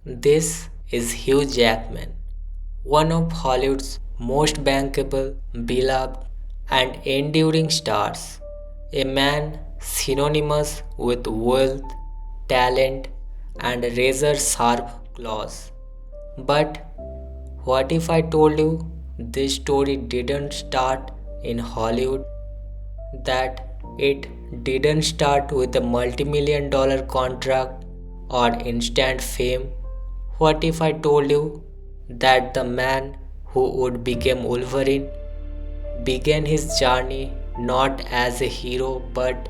This is Hugh Jackman, one of Hollywood's most bankable, beloved, and enduring stars. A man synonymous with wealth, talent, and razor sharp claws. But what if I told you this story didn't start in Hollywood? That it didn't start with a multi-million dollar contract or instant fame? What if I told you that the man who would become Wolverine began his journey not as a hero but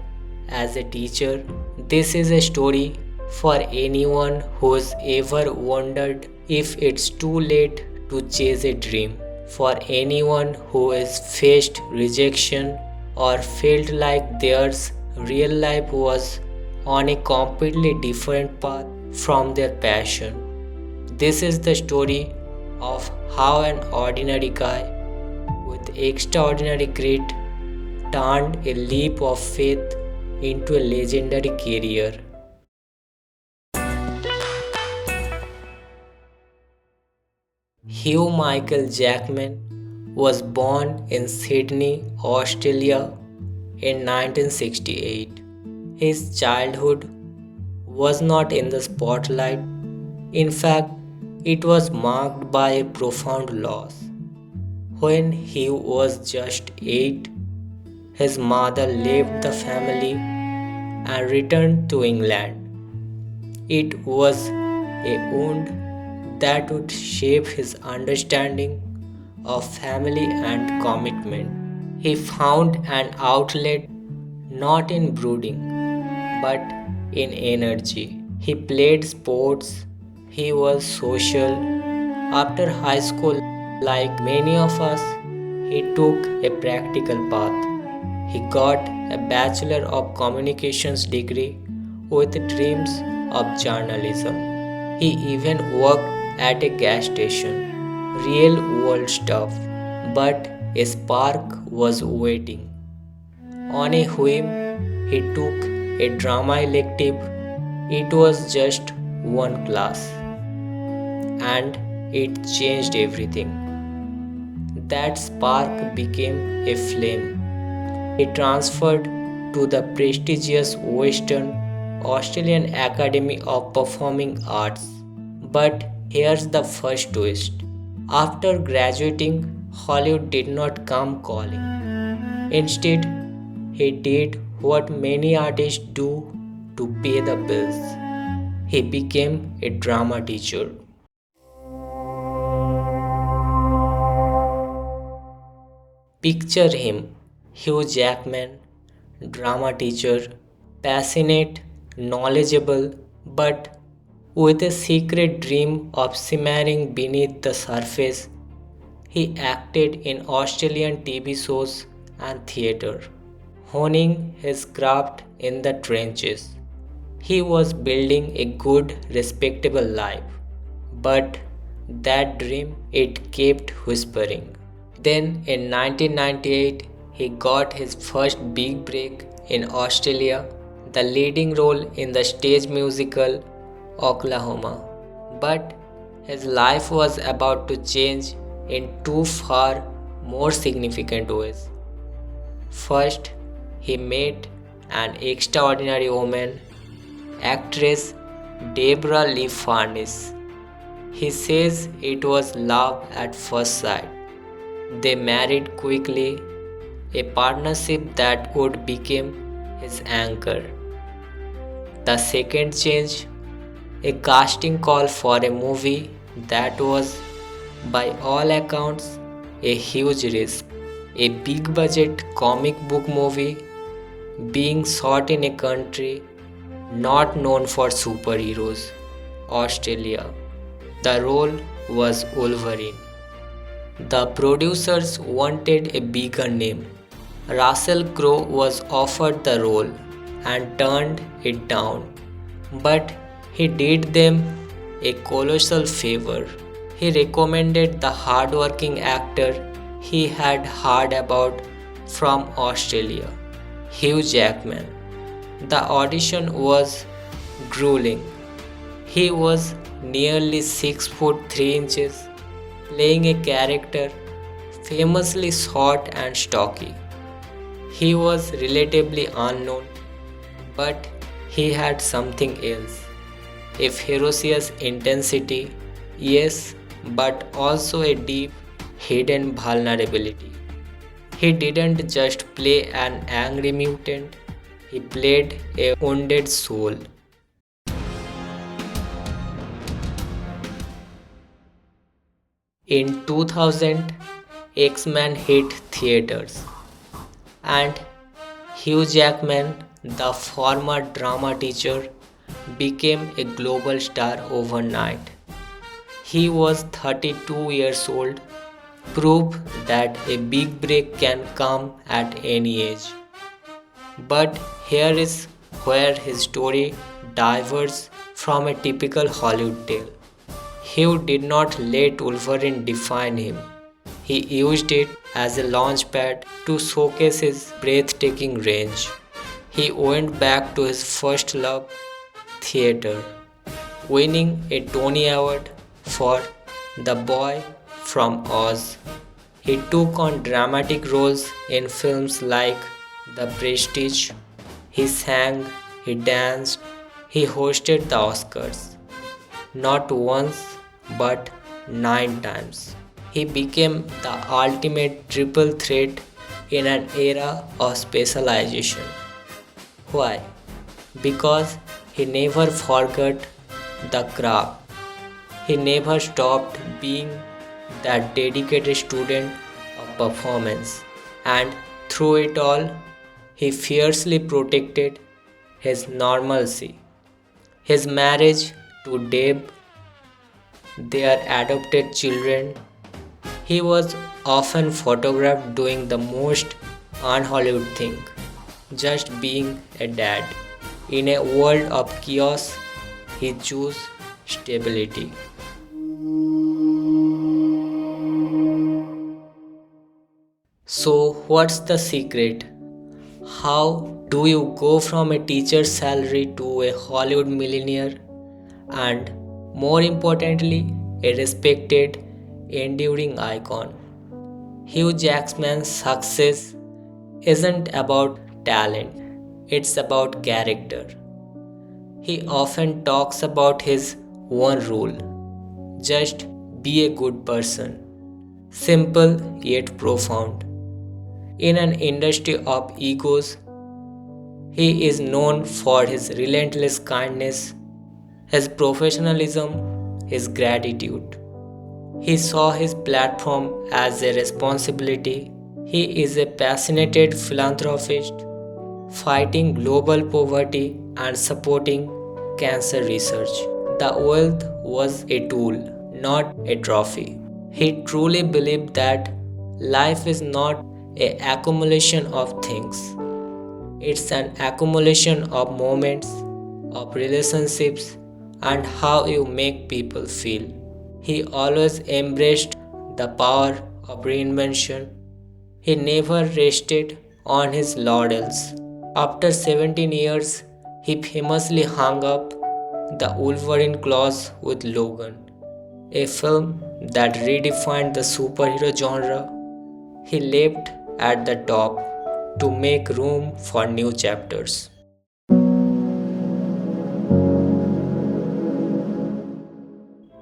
as a teacher? This is a story for anyone who's ever wondered if it's too late to chase a dream, for anyone who has faced rejection or felt like theirs real life was on a completely different path from their passion. This is the story of how an ordinary guy with extraordinary grit turned a leap of faith into a legendary career. Hugh Michael Jackman was born in Sydney, Australia in 1968. His childhood was not in the spotlight. In fact, it was marked by a profound loss. When he was just 8, his mother left the family and returned to England. It was a wound that would shape his understanding of family and commitment. He found an outlet not in brooding but in energy. He played sports, he was social. After high school, like many of us, he took a practical path. He got a Bachelor of Communications degree with dreams of journalism. He even worked at a gas station. Real world stuff. But a spark was waiting. On a whim, he took a drama elective. It was just one class. And it changed everything. That spark became a flame. He transferred to the prestigious Western Australian Academy of Performing Arts. But here's the first twist. After graduating, Hollywood did not come calling. Instead, he did what many artists do to pay the bills. He became a drama teacher. Picture him, Hugh Jackman, drama teacher, passionate, knowledgeable, but with a secret dream of simmering beneath the surface. He acted in Australian TV shows and theatre, honing his craft in the trenches. He was building a good, respectable life, but that dream it kept whispering. Then in 1998, he got his first big break in Australia, the leading role in the stage musical Oklahoma. But his life was about to change in two far more significant ways. First, he met an extraordinary woman, actress Deborra-Lee. He says it was love at first sight. They married quickly, a partnership that would become his anchor. The second change, a casting call for a movie that was, by all accounts, a huge risk. A big budget comic book movie being shot in a country not known for superheroes, Australia. The role was Wolverine. The producers wanted a bigger name. Russell Crowe was offered the role and turned it down. But he did them a colossal favor. He recommended the hard-working actor he had heard about from Australia, Hugh Jackman. The audition was grueling. He was nearly 6 foot 3 inches, playing a character famously short and stocky. He was relatively unknown, but he had something else. A ferocious intensity, yes, but also a deep, hidden vulnerability. He didn't just play an angry mutant, he played a wounded soul. In 2000, X-Men hit theaters, and Hugh Jackman, the former drama teacher, became a global star overnight. He was 32 years old, proof that a big break can come at any age. But here is where his story diverges from a typical Hollywood tale. Hugh did not let Wolverine define him. He used it as a launchpad to showcase his breathtaking range. He went back to his first love, theater, winning a Tony Award for The Boy from Oz. He took on dramatic roles in films like The Prestige. He sang, he danced, he hosted the Oscars. Not once, but 9 times. He became the ultimate triple threat in an era of specialization. Why? Because he never forgot the craft. He never stopped being that dedicated student of performance. And through it all, he fiercely protected his normalcy. His marriage to Deb, their adopted children. He was often photographed doing the most un-Hollywood thing, just being a dad. In a world of chaos, he chose stability. So, what's the secret? How do you go from a teacher's salary to a Hollywood millionaire? And more importantly, a respected, enduring icon. Hugh Jackman's success isn't about talent, it's about character. He often talks about his one rule: just be a good person. Simple yet profound. In an industry of egos, he is known for his relentless kindness, his professionalism, his gratitude. He saw his platform as a responsibility. He is a passionate philanthropist, fighting global poverty and supporting cancer research. The wealth was a tool, not a trophy. He truly believed that life is not an accumulation of things. It's an accumulation of moments, of relationships, and how you make people feel. He always embraced the power of reinvention. He never rested on his laurels. After 17 years, he famously hung up the Wolverine claws with Logan, a film that redefined the superhero genre. He left at the top to make room for new chapters.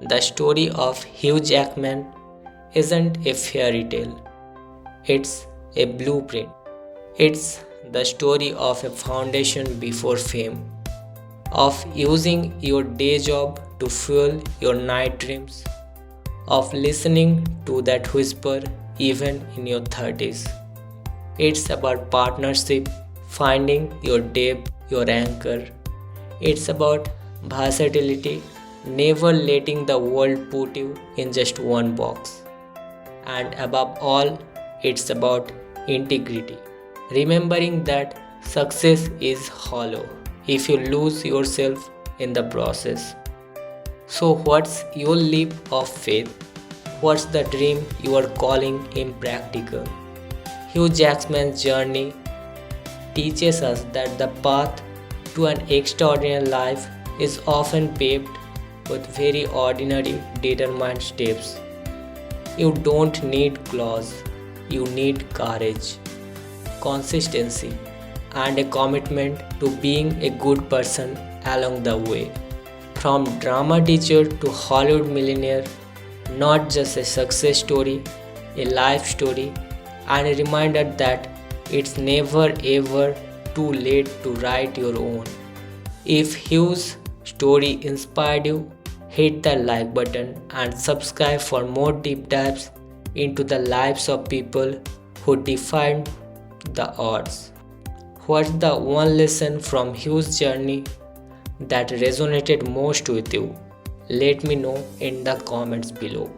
The story of Hugh Jackman isn't a fairy tale, it's a blueprint. It's the story of a foundation before fame, of using your day job to fuel your night dreams, of listening to that whisper even in your 30s. It's about partnership, finding your depth, your anchor. It's about versatility, never letting the world put you in just one box. And above all, it's about integrity, remembering that success is hollow if you lose yourself in the process. So, what's your leap of faith? What's the dream you are calling impractical? Hugh Jackman's journey teaches us that the path to an extraordinary life is often paved with very ordinary, determined steps. You don't need claws, you need courage, consistency, and a commitment to being a good person along the way. From drama teacher to Hollywood millionaire, not just a success story, a life story, and a reminder that it's never ever too late to write your own. If Hugh's story inspired you, hit the like button and subscribe for more deep dives into the lives of people who defied the odds. What's the one lesson from Hugh's journey that resonated most with you? Let me know in the comments below.